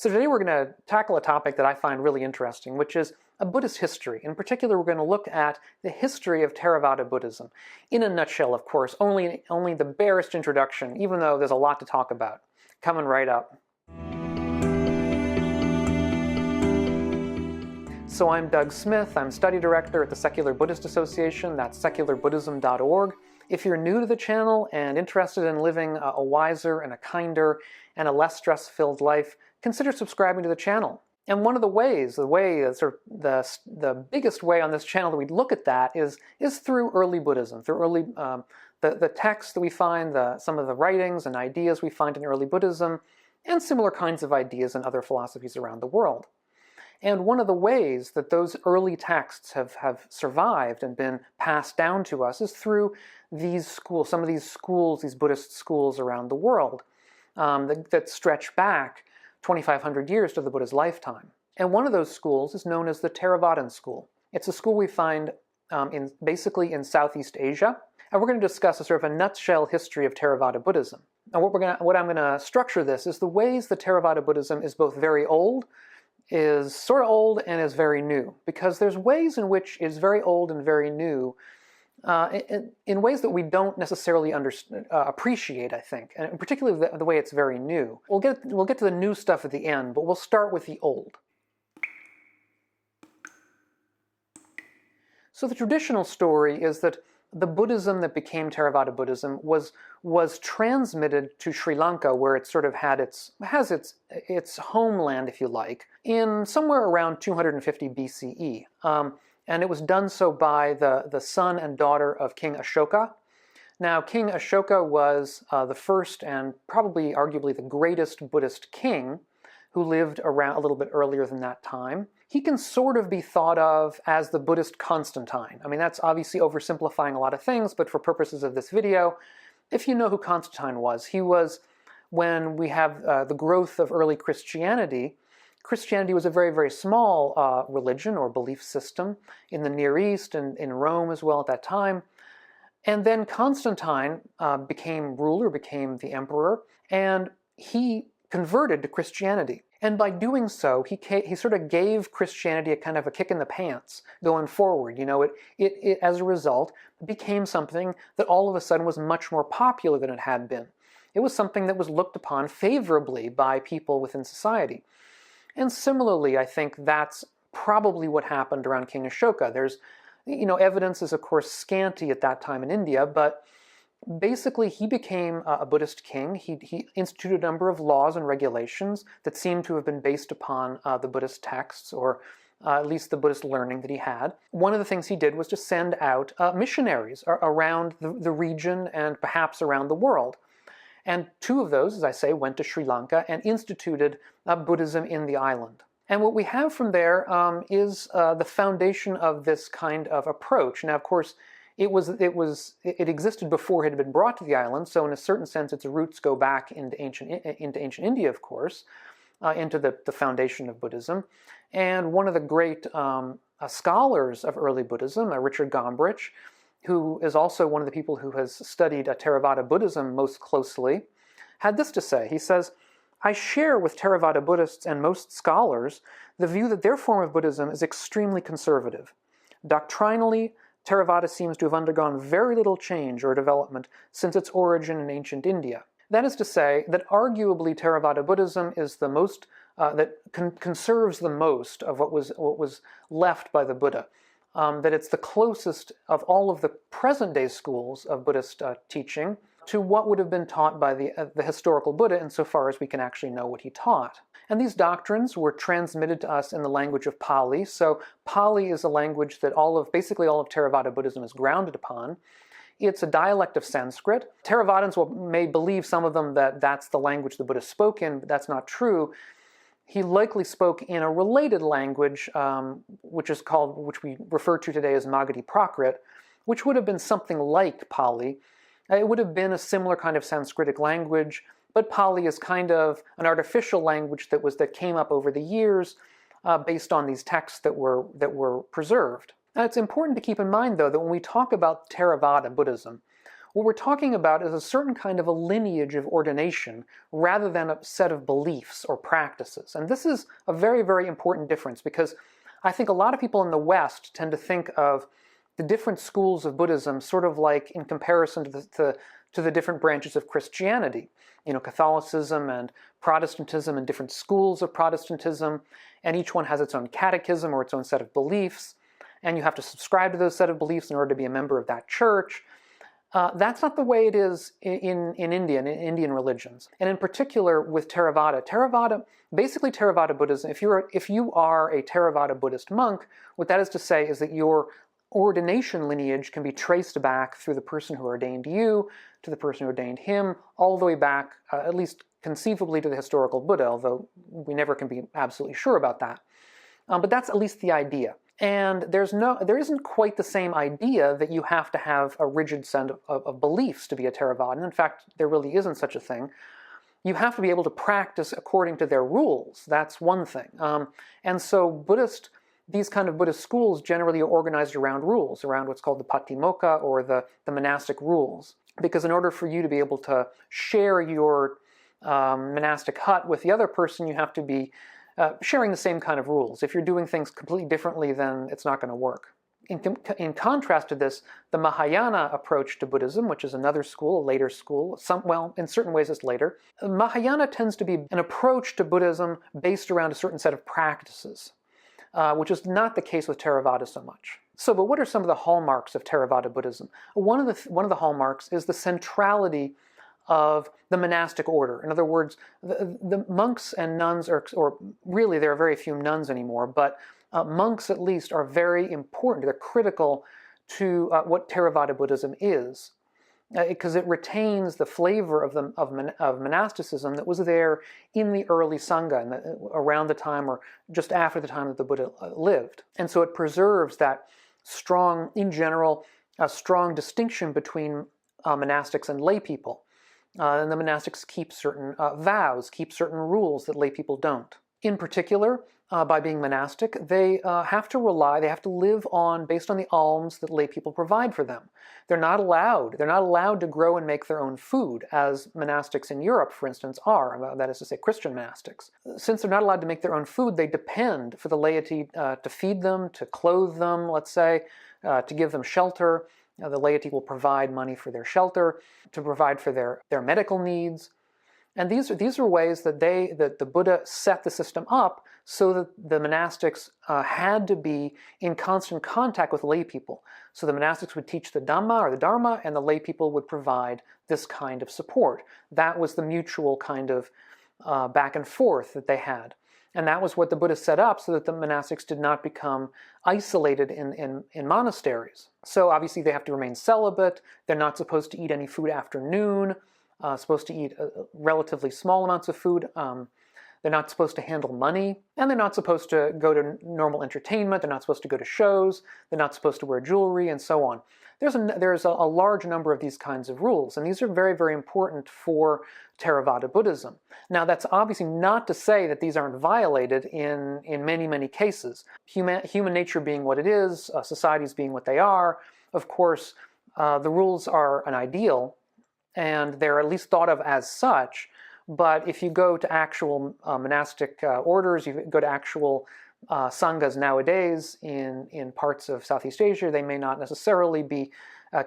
So today we're going to tackle a topic that I find really interesting, which is a Buddhist history. In particular, we're going to look at the history of Theravada Buddhism. In a nutshell, of course, only the barest introduction, even though there's a lot to talk about. Coming right up. So I'm Doug Smith. I'm study director at the Secular Buddhist Association. That's secularbuddhism.org. If you're new to the channel and interested in living a wiser and a kinder and a less stress-filled life, consider subscribing to the channel. And one of the ways, the biggest way on this channel that we look at that is through early Buddhism, through early the texts that we find, some of the writings and ideas we find in early Buddhism, and similar kinds of ideas in other philosophies around the world. And one of the ways that those early texts have survived and been passed down to us is through these schools, some of these schools, these Buddhist schools around the world that stretch back 2,500 years to the Buddha's lifetime. And one of those schools is known as the Theravādan school. It's a school we find basically in Southeast Asia. And we're going to discuss a sort of a nutshell history of Theravada Buddhism. And what I'm going to structure this is the ways that Theravada Buddhism is both very old, is sort of old, and is very new. Because there's ways in which it's very old and very new in ways that we don't necessarily appreciate, I think, and particularly the way it's very new. We'll get to the new stuff at the end, but we'll start with the old. So the traditional story is that the Buddhism that became Theravada Buddhism was transmitted to Sri Lanka, where it sort of has its homeland, if you like, in somewhere around 250 BCE. And it was done so by the son and daughter of King Ashoka. Now, King Ashoka was the first and probably arguably the greatest Buddhist king who lived around a little bit earlier than that time. He can sort of be thought of as the Buddhist Constantine. I mean, that's obviously oversimplifying a lot of things, but for purposes of this video, if you know who Constantine was, he was, when we have the growth of early Christianity, Christianity was a very, very small religion or belief system in the Near East and in Rome as well at that time. And then Constantine became ruler, became the emperor, and he converted to Christianity. And by doing so, he sort of gave Christianity a kind of a kick in the pants going forward. You know, it as a result became something that all of a sudden was much more popular than it had been. It was something that was looked upon favorably by people within society. And similarly, I think that's probably what happened around King Ashoka. There's, evidence is of course scanty at that time in India, but basically he became a Buddhist king. He instituted a number of laws and regulations that seem to have been based upon the Buddhist texts, or at least the Buddhist learning that he had. One of the things he did was to send out missionaries around the region and perhaps around the world. And two of those, as I say, went to Sri Lanka and instituted Buddhism in the island. And what we have from there is the foundation of this kind of approach. Now, of course, it existed before it had been brought to the island, so in a certain sense its roots go back into ancient India, of course, into the foundation of Buddhism. And one of the great scholars of early Buddhism, Richard Gombrich, who is also one of the people who has studied Theravada Buddhism most closely, had this to say. He says, "I share with Theravada Buddhists and most scholars the view that their form of Buddhism is extremely conservative. Doctrinally, Theravada seems to have undergone very little change or development since its origin in ancient India." That is to say that arguably Theravada Buddhism is the most, conserves the most of what was left by the Buddha. That it's the closest of all of the present-day schools of Buddhist teaching to what would have been taught by the historical Buddha, insofar as we can actually know what he taught. And these doctrines were transmitted to us in the language of Pāli. So Pāli is a language that basically all of Theravada Buddhism is grounded upon. It's a dialect of Sanskrit. Theravadins may believe, some of them, that that's the language the Buddha spoke in, but that's not true. He likely spoke in a related language, which we refer to today as Magadhi Prakrit, which would have been something like Pāli. It would have been a similar kind of Sanskritic language, but Pāli is kind of an artificial language that came up over the years based on these texts that were preserved. Now, it's important to keep in mind, though, that when we talk about Theravada Buddhism, What we're talking about is a certain kind of a lineage of ordination rather than a set of beliefs or practices. And this is a very, very important difference, because I think a lot of people in the West tend to think of the different schools of Buddhism sort of like in comparison to the different branches of Christianity. You know, Catholicism and Protestantism and different schools of Protestantism, and each one has its own catechism or its own set of beliefs, and you have to subscribe to those set of beliefs in order to be a member of that church. That's not the way it is in India, in Indian religions. And in particular with basically Theravada Buddhism, if you are a Theravada Buddhist monk, what that is to say is that your ordination lineage can be traced back through the person who ordained you, to the person who ordained him, all the way back, at least conceivably, to the historical Buddha, although we never can be absolutely sure about that. But that's at least the idea. And there isn't quite the same idea that you have to have a rigid set of beliefs to be a Theravādan. In fact, there really isn't such a thing. You have to be able to practice according to their rules. That's one thing. And so these kind of Buddhist schools generally are organized around rules, around what's called the patimokkha, or the monastic rules. Because in order for you to be able to share your monastic hut with the other person, you have to be sharing the same kind of rules. If you're doing things completely differently, then it's not going to work. In contrast to this, the Mahayana approach to Buddhism, which is another school, a later school, in certain ways it's later, Mahayana tends to be an approach to Buddhism based around a certain set of practices, which is not the case with Theravada so much. But what are some of the hallmarks of Theravada Buddhism? One of the hallmarks is the centrality of the monastic order. In other words, the monks and nuns, or really there are very few nuns anymore, but monks at least are very important. They're critical to what Theravada Buddhism is, because it retains the flavor of monasticism that was there in the early Sangha, around the time or just after the time that the Buddha lived. And so it preserves that strong, in general, a strong distinction between monastics and lay people. And the monastics keep certain vows, keep certain rules that lay people don't. In particular, by being monastic, they have to live based on the alms that lay people provide for them. They're not allowed to grow and make their own food, as monastics in Europe, for instance, are, that is to say, Christian monastics. Since they're not allowed to make their own food, they depend for the laity to feed them, to clothe them, let's say, to give them shelter. The laity will provide money for their shelter, to provide for their medical needs. And these are ways that the Buddha set the system up so that the monastics had to be in constant contact with lay people. So the monastics would teach the Dhamma or the Dharma, and the lay people would provide this kind of support. That was the mutual kind of back and forth that they had. And that was what the Buddha set up so that the monastics did not become isolated in monasteries. So obviously they have to remain celibate. They're not supposed to eat any food after noon. Supposed to eat relatively small amounts of food. They're not supposed to handle money, and they're not supposed to go to normal entertainment. They're not supposed to go to shows. They're not supposed to wear jewelry, and so on. There's a large number of these kinds of rules, and these are very, very important for Theravada Buddhism. Now, that's obviously not to say that these aren't violated in many, many cases. Human nature being what it is, societies being what they are, of course, the rules are an ideal, and they're at least thought of as such. But if you go to actual monastic orders, you go to actual sanghas nowadays in parts of Southeast Asia, they may not necessarily be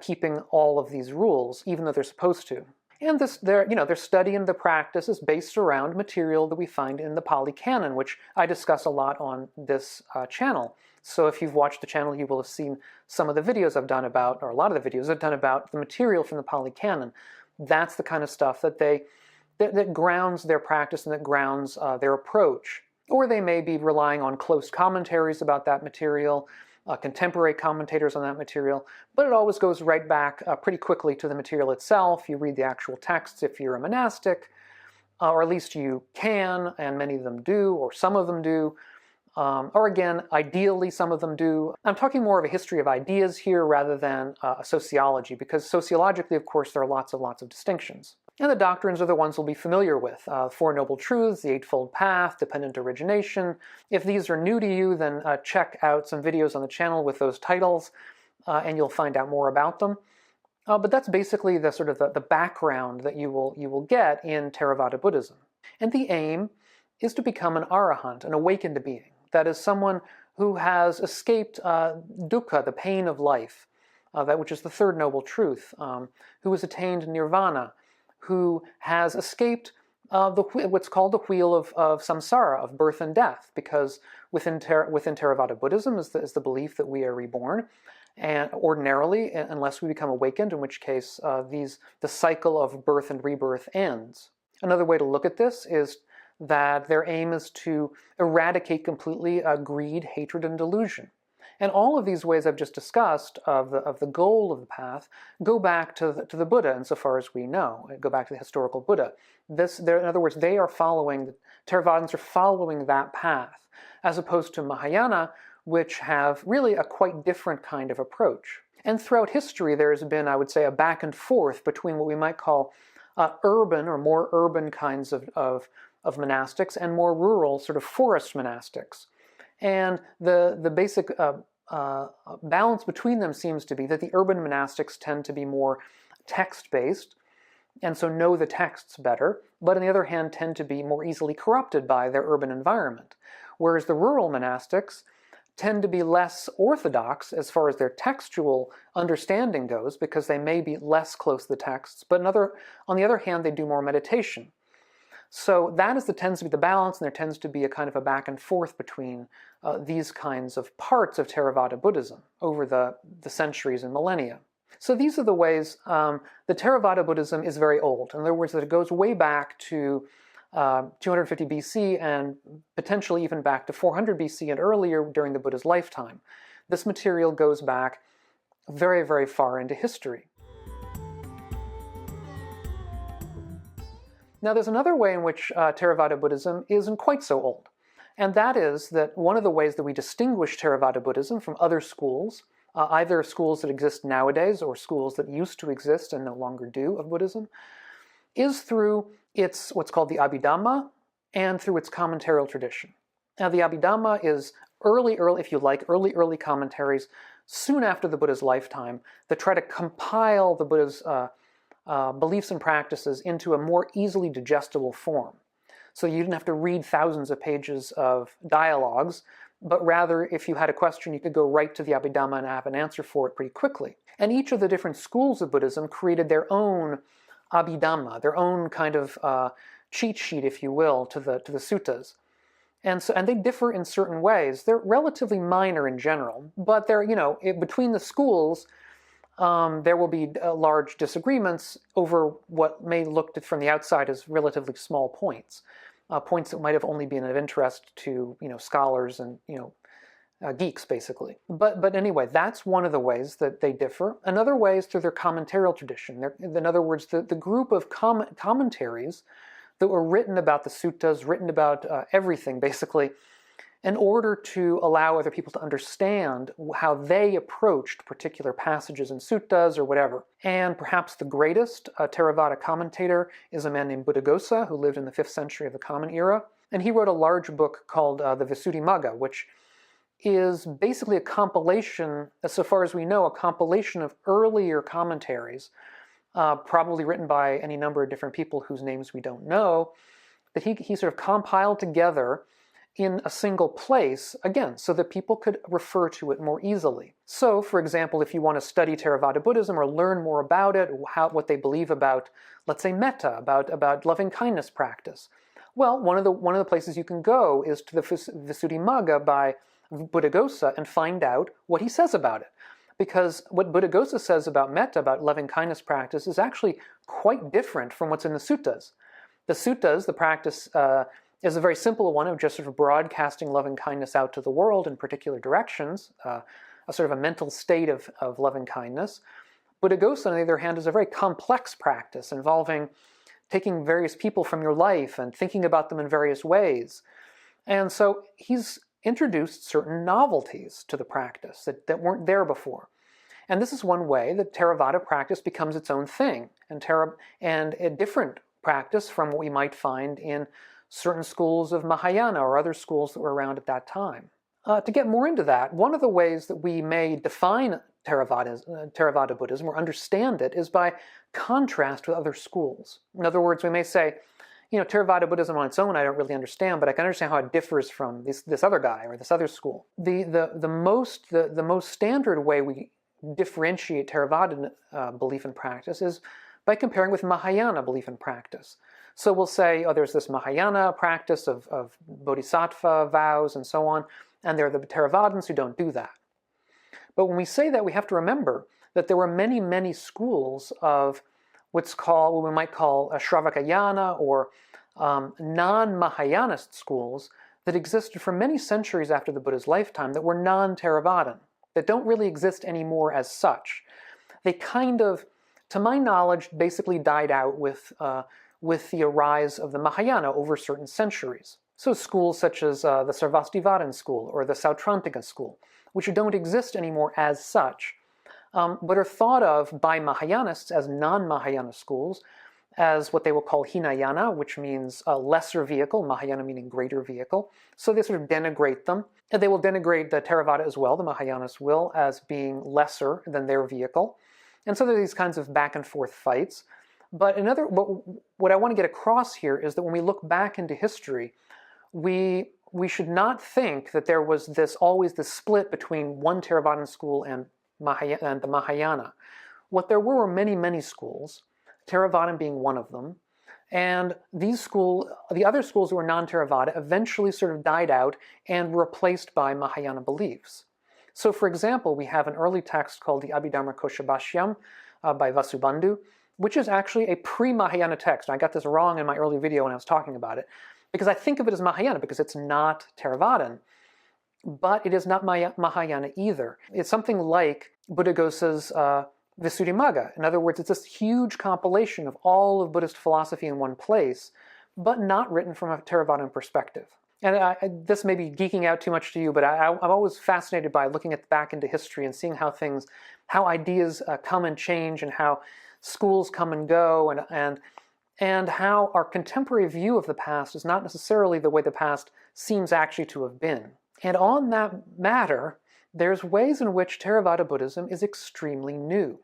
keeping all of these rules, even though they're supposed to. And their study and the practice is based around material that we find in the Pāli Canon, which I discuss a lot on this channel. So if you've watched the channel, you will have seen some of the videos I've done about, or a lot of the videos I've done about the material from the Pāli Canon. That's the kind of stuff that grounds their practice and that grounds their approach. Or they may be relying on close commentaries about that material, contemporary commentators on that material, but it always goes right back pretty quickly to the material itself. You read the actual texts if you're a monastic, or at least you can, and many of them do, or some of them do. Or again, ideally some of them do. I'm talking more of a history of ideas here rather than a sociology, because sociologically, of course, there are lots of distinctions. And the doctrines are the ones we'll be familiar with. Four Noble Truths, the Eightfold Path, Dependent Origination. If these are new to you, then check out some videos on the channel with those titles, and you'll find out more about them. But that's basically the sort of the background that you will get in Theravada Buddhism. And the aim is to become an arahant, an awakened being. That is someone who has escaped dukkha, the pain of life, that which is the third noble truth, who has attained nirvana, who has escaped what's called the wheel of samsara, of birth and death, because within Theravada Buddhism is the belief that we are reborn, and ordinarily, unless we become awakened, in which case the cycle of birth and rebirth ends. Another way to look at this is that their aim is to eradicate completely greed, hatred, and delusion. And all of these ways I've just discussed of the goal of the path go back to the Buddha, insofar as we know, go back to the historical Buddha. In other words, Theravadins are following that path, as opposed to Mahayana, which have really a quite different kind of approach. And throughout history, there has been, I would say, a back and forth between what we might call urban or more urban kinds of monastics and more rural, sort of forest monastics. And the basic balance between them seems to be that the urban monastics tend to be more text-based, and so know the texts better, but on the other hand tend to be more easily corrupted by their urban environment. Whereas the rural monastics tend to be less orthodox as far as their textual understanding goes, because they may be less close to the texts, but on the other hand, they do more meditation. So that tends to be the balance, and there tends to be a kind of a back and forth between these kinds of parts of Theravada Buddhism over the centuries and millennia. So these are the ways the Theravada Buddhism is very old. In other words, that it goes way back to 250 BC and potentially even back to 400 BC and earlier during the Buddha's lifetime. This material goes back very, very far into history. Now there's another way in which Theravada Buddhism isn't quite so old, and that is that one of the ways that we distinguish Theravada Buddhism from other schools, either schools that exist nowadays or schools that used to exist and no longer do of Buddhism, is through its what's called the Abhidhamma and through its commentarial tradition. Now the Abhidhamma is early commentaries soon after the Buddha's lifetime that try to compile the Buddha's beliefs and practices into a more easily digestible form. So you didn't have to read thousands of pages of dialogues, but rather if you had a question you could go right to the Abhidhamma and have an answer for it pretty quickly. And each of the different schools of Buddhism created their own Abhidhamma, their own kind of cheat sheet, if you will, to the suttas. And they differ in certain ways. They're relatively minor in general, but they're, between the schools, there will be large disagreements over what may look from the outside as relatively small points, points that might have only been of interest to scholars and geeks, basically. But anyway, that's one of the ways that they differ. Another way is through their commentarial tradition. In other words, the group of commentaries that were written about the suttas, written about everything, basically, in order to allow other people to understand how they approached particular passages in suttas or whatever. And perhaps the greatest Theravada commentator is a man named Buddhaghosa, who lived in the 5th century of the Common Era. And he wrote a large book called the Visuddhimagga, which is basically a compilation, so far as we know, a compilation of earlier commentaries, probably written by any number of different people whose names we don't know, that he sort of compiled together in a single place, again, so that people could refer to it more easily. So, for example, if you want to study Theravada Buddhism or learn more about it, what they believe about, let's say, metta, about loving-kindness practice, well, one of the places you can go is to the Visuddhimagga by Buddhaghosa and find out what he says about it. Because what Buddhaghosa says about metta, about loving-kindness practice, is actually quite different from what's in the suttas. The suttas, the practice, is a very simple one of just sort of broadcasting loving-kindness out to the world in particular directions, a sort of a mental state of loving-kindness. Buddhaghosa, on the other hand, is a very complex practice involving taking various people from your life and thinking about them in various ways. And so he's introduced certain novelties to the practice that weren't there before. And this is one way that Theravada practice becomes its own thing, and a different practice from what we might find in certain schools of Mahayana or other schools that were around at that time. To get more into that, one of the ways that we may define Theravada Buddhism, or understand it, is by contrast with other schools. In other words, we may say, Theravada Buddhism on its own I don't really understand, but I can understand how it differs from this other guy or this other school. The most standard way we differentiate Theravada belief and practice is by comparing with Mahayana belief and practice. So we'll say, there's this Mahayana practice of bodhisattva vows and so on, and there are the Theravādins who don't do that. But when we say that, we have to remember that there were many, many schools of what we might call a Shravakayana or non-Mahayanist schools that existed for many centuries after the Buddha's lifetime that were non-Theravādan, that don't really exist anymore as such. They kind of, to my knowledge, basically died out with the rise of the Mahayana over certain centuries. So schools such as the Sarvastivadin school or the Sautrantika school, which don't exist anymore as such, but are thought of by Mahayanists as non-Mahayana schools, as what they will call Hinayana, which means a lesser vehicle, Mahayana meaning greater vehicle. So they sort of denigrate them. And they will denigrate the Theravada as well, the Mahayanists will, as being lesser than their vehicle. And so there are these kinds of back and forth fights. But what I want to get across here is that when we look back into history, we should not think that there was always this split between one Theravādan school and the Mahayana. What there were many, many schools, Theravādan being one of them, and the other schools who were non-Theravada eventually sort of died out and were replaced by Mahayana beliefs. So for example, we have an early text called the Abhidharma Koshabhashyam by Vasubandhu, which is actually a pre-Mahayana text. I got this wrong in my early video when I was talking about it, because I think of it as Mahayana because it's not Theravādan, but it is not Mahayana either. It's something like Buddhaghosa's Visuddhimagga. In other words, it's this huge compilation of all of Buddhist philosophy in one place, but not written from a Theravādan perspective. And this may be geeking out too much to you, but I'm always fascinated by looking back into history and seeing how ideas come and change, and how schools come and go, and how our contemporary view of the past is not necessarily the way the past seems actually to have been. And on that matter, there's ways in which Theravada Buddhism is extremely new.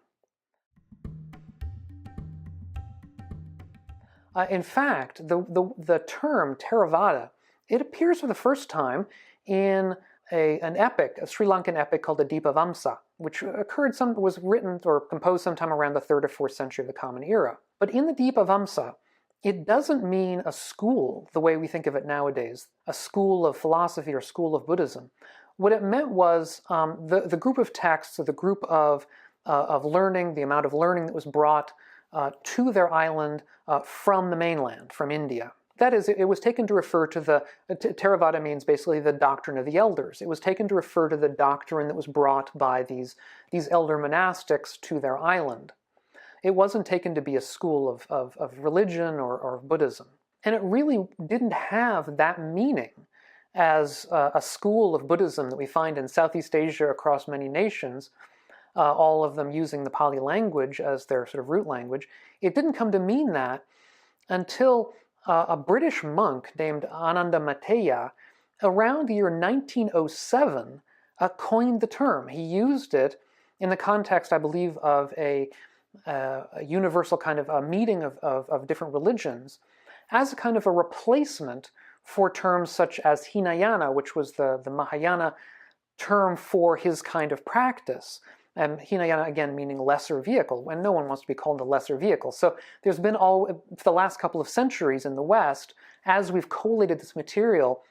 In fact, the term Theravada, it appears for the first time in an epic, a Sri Lankan epic called the Dipavamsa, which was written or composed sometime around the 3rd or 4th century of the Common Era. But in the Dipavamsa, it doesn't mean a school the way we think of it nowadays, a school of philosophy or school of Buddhism. What it meant was the group of texts, or the group of learning, the amount of learning that was brought to their island from the mainland, from India. That is, it was taken to refer to Theravada means basically the doctrine of the elders. It was taken to refer to the doctrine that was brought by these elder monastics to their island. It wasn't taken to be a school of religion or Buddhism. And it really didn't have that meaning as a school of Buddhism that we find in Southeast Asia across many nations, all of them using the Pāli language as their sort of root language. It didn't come to mean that until a British monk named Anandamatteya, around the year 1907, coined the term. He used it in the context, I believe, of a universal kind of a meeting of different religions as a kind of a replacement for terms such as Hinayana, which was the Mahayana term for his kind of practice. And Hinayana, again, meaning lesser vehicle, and no one wants to be called a lesser vehicle. So there's been for the last couple of centuries in the West, as we've collated this material,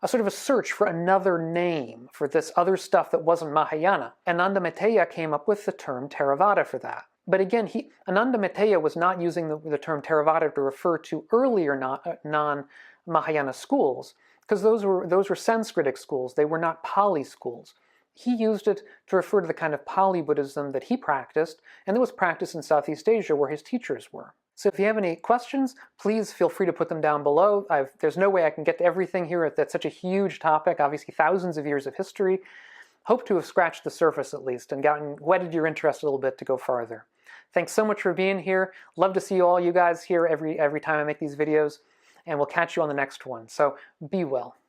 a sort of a search for another name for this other stuff that wasn't Mahayana. Anandamatteya came up with the term Theravada for that. But again, Anandamatteya was not using the term Theravada to refer to earlier non-Mahayana schools, because those were Sanskritic schools. They were not Pāli schools. He used it to refer to the kind of Pāli Buddhism that he practiced, and that was practiced in Southeast Asia where his teachers were. So if you have any questions, please feel free to put them down below. There's no way I can get to everything here. That's such a huge topic, obviously thousands of years of history. Hope to have scratched the surface at least and whetted your interest a little bit to go farther. Thanks so much for being here. Love to see all you guys here every time I make these videos, and we'll catch you on the next one. So be well.